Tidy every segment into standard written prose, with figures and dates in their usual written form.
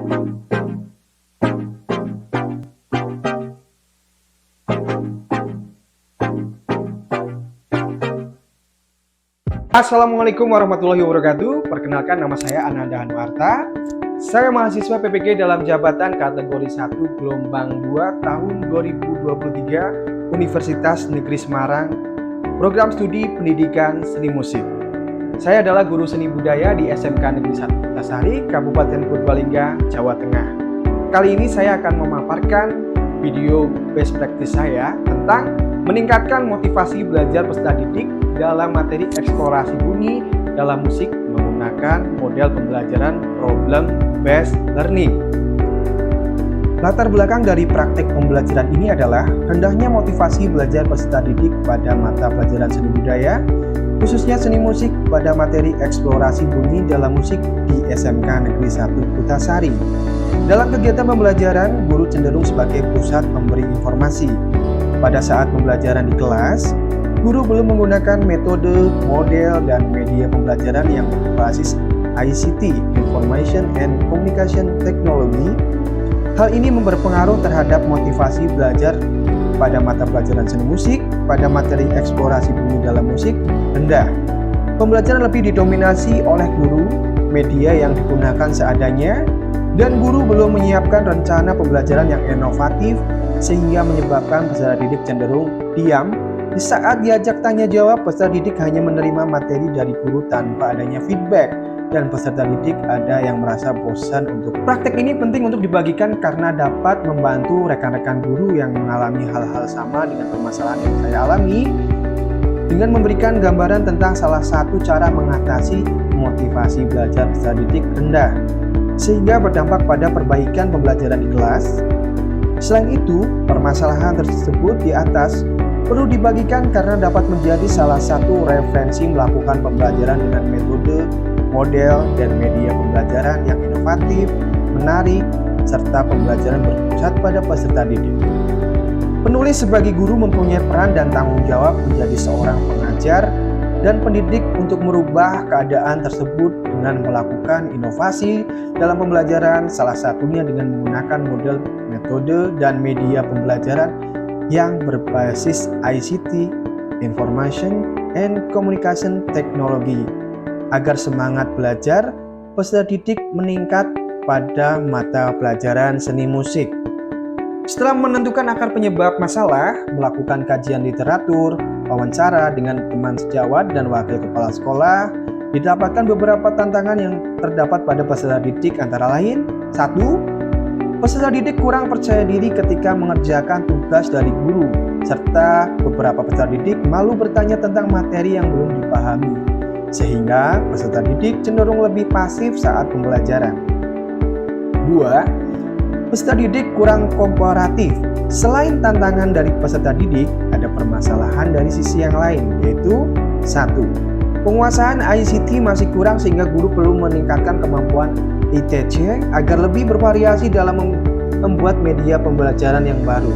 Assalamualaikum warahmatullahi wabarakatuh. Perkenalkan, nama saya Ananda Hanuarta. Saya mahasiswa PPG dalam jabatan kategori 1 gelombang 2 tahun 2023 Universitas Negeri Semarang, program studi pendidikan seni musik. Saya adalah guru seni budaya di SMK Negeri 1 Putasari, Kabupaten Purbalingga, Jawa Tengah. Kali ini saya akan memaparkan video best practice saya tentang meningkatkan motivasi belajar peserta didik dalam materi eksplorasi bunyi dalam musik menggunakan model pembelajaran problem based learning. Latar belakang dari praktik pembelajaran ini adalah hendaknya motivasi belajar peserta didik pada mata pelajaran seni budaya, khususnya seni musik pada materi eksplorasi bunyi dalam musik di SMK Negeri 1 Putasari. Dalam kegiatan pembelajaran, guru cenderung sebagai pusat pemberi informasi. Pada saat pembelajaran di kelas, guru belum menggunakan metode, model, dan media pembelajaran yang berbasis ICT, Information and Communication Technology. Hal ini berpengaruh terhadap motivasi belajar pada mata pelajaran seni musik, pada materi eksplorasi bunyi dalam musik rendah. Pembelajaran lebih didominasi oleh guru, media yang digunakan seadanya, dan guru belum menyiapkan rencana pembelajaran yang inovatif sehingga menyebabkan peserta didik cenderung diam. Di saat diajak tanya jawab, peserta didik hanya menerima materi dari guru tanpa adanya feedback, dan peserta didik ada yang merasa bosan. Untuk praktek ini penting untuk dibagikan karena dapat membantu rekan-rekan guru yang mengalami hal-hal sama dengan permasalahan yang saya alami, dengan memberikan gambaran tentang salah satu cara mengatasi motivasi belajar peserta didik rendah, sehingga berdampak pada perbaikan pembelajaran di kelas. Selain itu, permasalahan tersebut di atas perlu dibagikan karena dapat menjadi salah satu referensi melakukan pembelajaran dengan metode, model, dan media pembelajaran yang inovatif, menarik, serta pembelajaran berpusat pada peserta didik. Penulis sebagai guru mempunyai peran dan tanggung jawab menjadi seorang pengajar dan pendidik untuk merubah keadaan tersebut dengan melakukan inovasi dalam pembelajaran, salah satunya dengan menggunakan model, metode, dan media pembelajaran yang berbasis ICT, Information and Communication Technology, agar semangat belajar peserta didik meningkat pada mata pelajaran seni musik. Setelah menentukan akar penyebab masalah, melakukan kajian literatur, wawancara dengan teman sejawat dan wakil kepala sekolah, didapatkan beberapa tantangan yang terdapat pada peserta didik, antara lain: 1. Peserta didik kurang percaya diri ketika mengerjakan tugas dari guru, serta beberapa peserta didik malu bertanya tentang materi yang belum dipahami, sehingga peserta didik cenderung lebih pasif saat pembelajaran. 2. Peserta didik kurang kooperatif. Selain tantangan dari peserta didik, ada permasalahan dari sisi yang lain, yaitu 1. Penguasaan ICT masih kurang sehingga guru perlu meningkatkan kemampuan ITC agar lebih bervariasi dalam membuat media pembelajaran yang baru.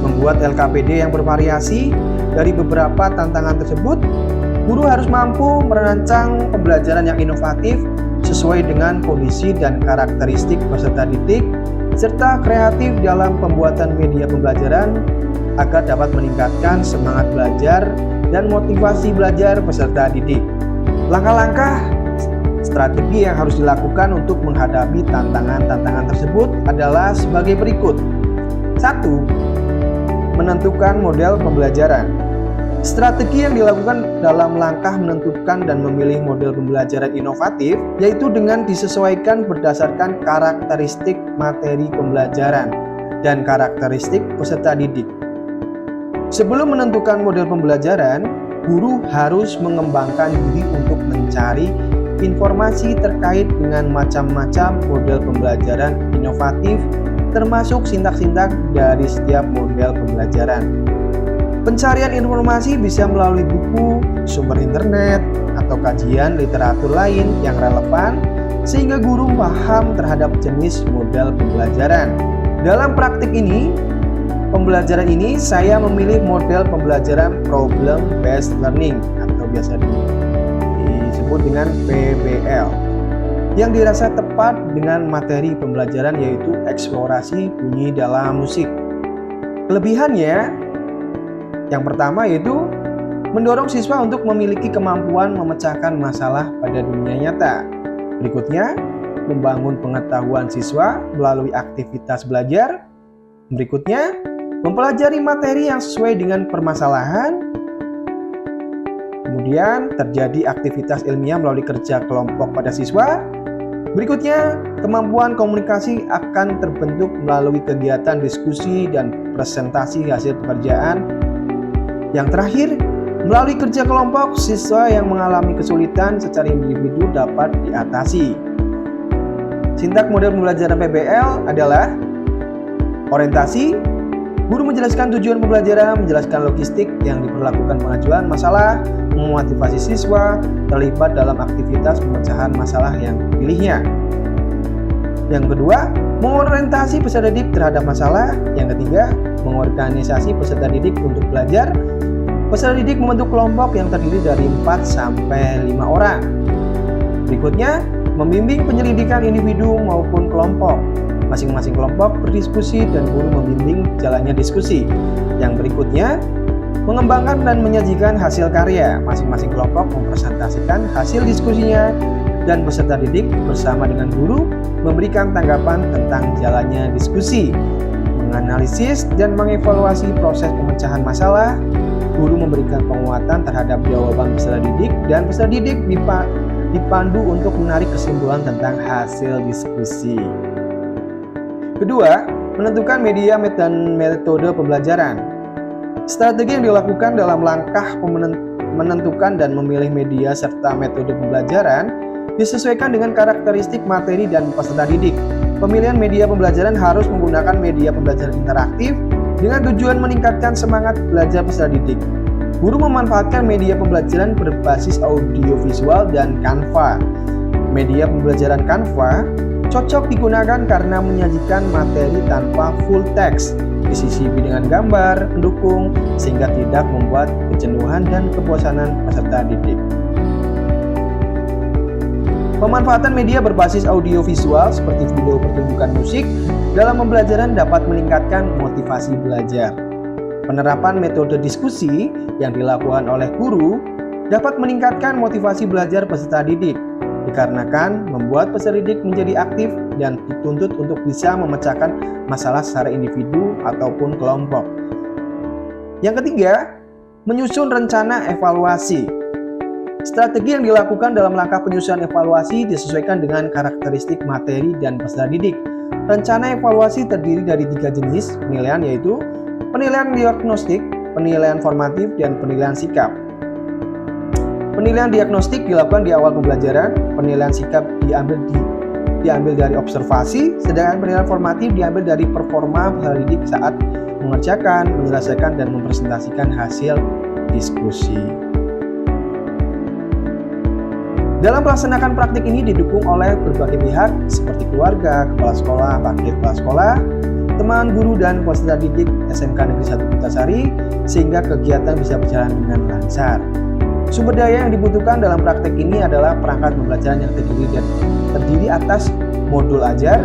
Membuat LKPD yang bervariasi. Dari beberapa tantangan tersebut, guru harus mampu merancang pembelajaran yang inovatif sesuai dengan kondisi dan karakteristik peserta didik, serta kreatif dalam pembuatan media pembelajaran agar dapat meningkatkan semangat belajar dan motivasi belajar peserta didik. Langkah-langkah strategi yang harus dilakukan untuk menghadapi tantangan-tantangan tersebut adalah sebagai berikut. 1. Menentukan model pembelajaran. Strategi yang dilakukan dalam langkah menentukan dan memilih model pembelajaran inovatif, yaitu dengan disesuaikan berdasarkan karakteristik materi pembelajaran dan karakteristik peserta didik. Sebelum menentukan model pembelajaran, guru harus mengembangkan diri untuk mencari informasi terkait dengan macam-macam model pembelajaran inovatif, termasuk sintak-sintak dari setiap model pembelajaran. Pencarian informasi bisa melalui buku, sumber internet, atau kajian literatur lain yang relevan, sehingga guru paham terhadap jenis model pembelajaran. Dalam praktik ini, pembelajaran ini saya memilih model pembelajaran problem based learning atau biasa disebut dengan PBL. yang dirasa tepat dengan materi pembelajaran, yaitu eksplorasi bunyi dalam musik. Kelebihannya, yang pertama yaitu mendorong siswa untuk memiliki kemampuan memecahkan masalah pada dunia nyata. Berikutnya, membangun pengetahuan siswa melalui aktivitas belajar. Berikutnya, mempelajari materi yang sesuai dengan permasalahan. Kemudian, terjadi aktivitas ilmiah melalui kerja kelompok pada siswa. Berikutnya, kemampuan komunikasi akan terbentuk melalui kegiatan diskusi dan presentasi hasil pekerjaan. Yang terakhir, melalui kerja kelompok, siswa yang mengalami kesulitan secara individu dapat diatasi. Sintak model pembelajaran PBL adalah orientasi, guru menjelaskan tujuan pembelajaran, menjelaskan logistik yang diperlakukan pengajuan masalah, memotivasi siswa terlibat dalam aktivitas pemecahan masalah yang dipilihnya. Yang kedua, mengorientasi peserta didik terhadap masalah. Yang ketiga, mengorganisasi peserta didik untuk belajar. Peserta didik membentuk kelompok yang terdiri dari 4 sampai 5 orang. Berikutnya, membimbing penyelidikan individu maupun kelompok. Masing-masing kelompok berdiskusi dan guru membimbing jalannya diskusi. Yang berikutnya, mengembangkan dan menyajikan hasil karya. Masing-masing kelompok mempresentasikan hasil diskusinya dan peserta didik bersama dengan guru memberikan tanggapan tentang jalannya diskusi. Menganalisis dan mengevaluasi proses pemecahan masalah. Guru memberikan penguatan terhadap jawaban peserta didik dan peserta didik dipandu untuk menarik kesimpulan tentang hasil diskusi. Kedua, menentukan media dan metode pembelajaran. Strategi yang dilakukan dalam langkah menentukan dan memilih media serta metode pembelajaran disesuaikan dengan karakteristik materi dan peserta didik. Pemilihan media pembelajaran harus menggunakan media pembelajaran interaktif dengan tujuan meningkatkan semangat belajar peserta didik. Guru memanfaatkan media pembelajaran berbasis audiovisual dan Canva. Media pembelajaran Canva cocok digunakan karena menyajikan materi tanpa full text, disisipi dengan gambar pendukung sehingga tidak membuat kejenuhan dan kebosanan peserta didik. Pemanfaatan media berbasis audiovisual seperti video pertunjukan musik dalam pembelajaran dapat meningkatkan motivasi belajar. Penerapan metode diskusi yang dilakukan oleh guru dapat meningkatkan motivasi belajar peserta didik, dikarenakan membuat peserta didik menjadi aktif dan dituntut untuk bisa memecahkan masalah secara individu ataupun kelompok. Yang ketiga, menyusun rencana evaluasi. Strategi yang dilakukan dalam langkah penyusunan evaluasi disesuaikan dengan karakteristik materi dan peserta didik. Rencana evaluasi terdiri dari 3 jenis penilaian, yaitu penilaian diagnostik, penilaian formatif, dan penilaian sikap. Penilaian diagnostik dilakukan di awal pembelajaran, penilaian sikap diambil dari observasi, sedangkan penilaian formatif diambil dari performa peserta didik saat mengerjakan, menyelesaikan, dan mempresentasikan hasil diskusi. Dalam melaksanakan praktik ini didukung oleh berbagai pihak seperti keluarga, kepala sekolah, wakil kepala sekolah, teman guru, dan peserta didik SMK Negeri 1 Putasari, sehingga kegiatan bisa berjalan dengan lancar. Sumber daya yang dibutuhkan dalam praktik ini adalah perangkat pembelajaran yang terdiri atas modul ajar,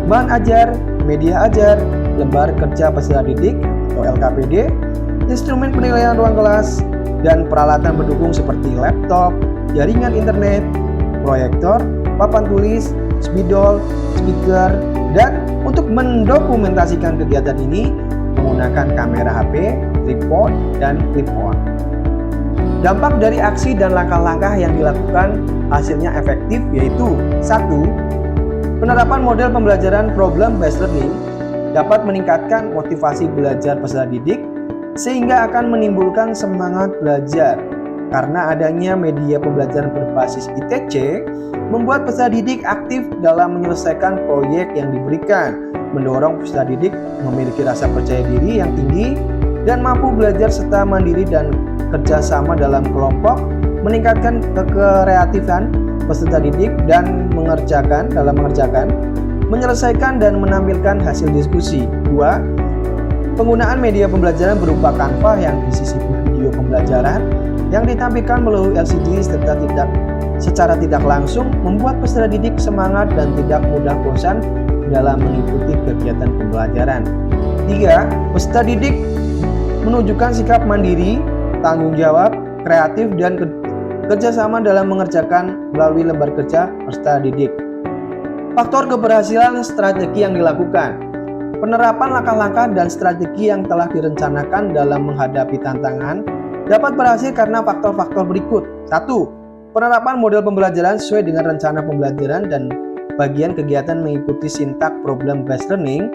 bahan ajar, media ajar, lembar kerja peserta didik atau LKPD, instrumen penilaian ruang kelas, dan peralatan pendukung seperti laptop, jaringan internet, proyektor, papan tulis, spidol, speaker, dan untuk mendokumentasikan kegiatan ini menggunakan kamera HP, tripod, dan clip-on. Dampak dari aksi dan langkah-langkah yang dilakukan hasilnya efektif, yaitu 1. Penerapan model pembelajaran problem-based learning dapat meningkatkan motivasi belajar peserta didik sehingga akan menimbulkan semangat belajar. Karena adanya media pembelajaran berbasis ITC, membuat peserta didik aktif dalam menyelesaikan proyek yang diberikan, mendorong peserta didik memiliki rasa percaya diri yang tinggi dan mampu belajar serta mandiri dan kerjasama dalam kelompok, meningkatkan kekreatifan peserta didik dan mengerjakan, menyelesaikan dan menampilkan hasil diskusi. 2. Penggunaan media pembelajaran berupa Canva yang disisipi video pembelajaran yang ditampilkan melalui LCD secara tidak langsung membuat peserta didik semangat dan tidak mudah bosan dalam mengikuti kegiatan pembelajaran. 3. Peserta didik menunjukkan sikap mandiri, tanggung jawab, kreatif, dan kerjasama dalam mengerjakan melalui lembar kerja peserta didik. Faktor keberhasilan strategi yang dilakukan. Penerapan langkah-langkah dan strategi yang telah direncanakan dalam menghadapi tantangan dapat berhasil karena faktor-faktor berikut. 1. Penerapan model pembelajaran sesuai dengan rencana pembelajaran dan bagian kegiatan mengikuti sintak problem-based learning.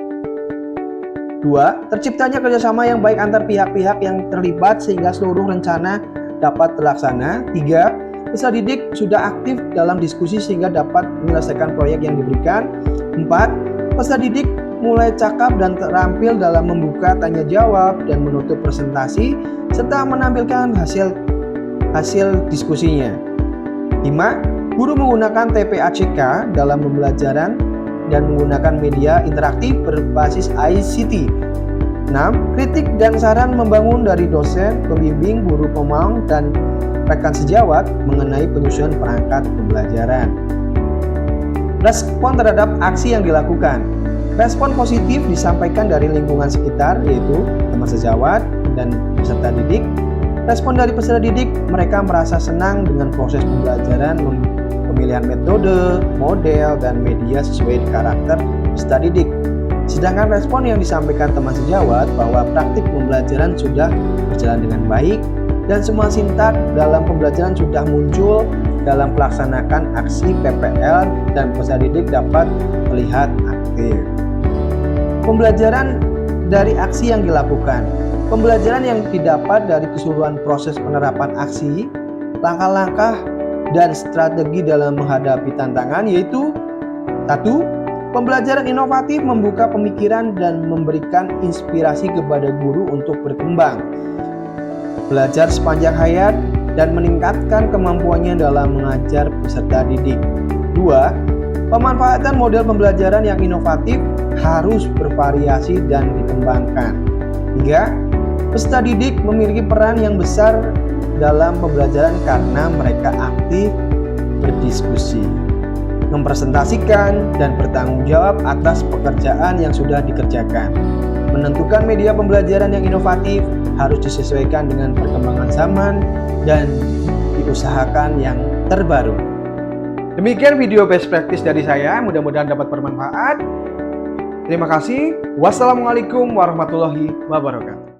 2. Terciptanya kerjasama yang baik antar pihak-pihak yang terlibat sehingga seluruh rencana dapat terlaksana. 3. Peserta didik sudah aktif dalam diskusi sehingga dapat menyelesaikan proyek yang diberikan. 4. Peserta didik mulai cakap dan terampil dalam membuka tanya jawab dan menutup presentasi serta menampilkan hasil diskusinya. 5. Guru menggunakan TPACK dalam pembelajaran dan menggunakan media interaktif berbasis ICT. 6. Kritik dan saran membangun dari dosen, pembimbing, guru pemaung, dan rekan sejawat mengenai penyusunan perangkat pembelajaran. Respon terhadap aksi yang dilakukan. Respon positif disampaikan dari lingkungan sekitar, yaitu teman sejawat dan peserta didik. Respon dari peserta didik, mereka merasa senang dengan proses pembelajaran, pemilihan metode, model, dan media sesuai karakter peserta didik. Sedangkan respon yang disampaikan teman sejawat bahwa praktik pembelajaran sudah berjalan dengan baik dan semua sintak dalam pembelajaran sudah muncul dalam melaksanakan aksi PPL dan peserta didik dapat terlihat aktif. Pembelajaran dari aksi yang dilakukan. Pembelajaran yang didapat dari keseluruhan proses penerapan aksi, langkah-langkah, dan strategi dalam menghadapi tantangan yaitu 1. Pembelajaran inovatif membuka pemikiran dan memberikan inspirasi kepada guru untuk berkembang, belajar sepanjang hayat, dan meningkatkan kemampuannya dalam mengajar peserta didik. 2. Pemanfaatan model pembelajaran yang inovatif harus bervariasi dan dikembangkan. 3. Peserta didik memiliki peran yang besar dalam pembelajaran karena mereka aktif berdiskusi, mempresentasikan, dan bertanggung jawab atas pekerjaan yang sudah dikerjakan. Menentukan media pembelajaran yang inovatif harus disesuaikan dengan perkembangan zaman dan diusahakan yang terbaru. Demikian video best practice dari saya, mudah-mudahan dapat bermanfaat. Terima kasih. Wassalamualaikum warahmatullahi wabarakatuh.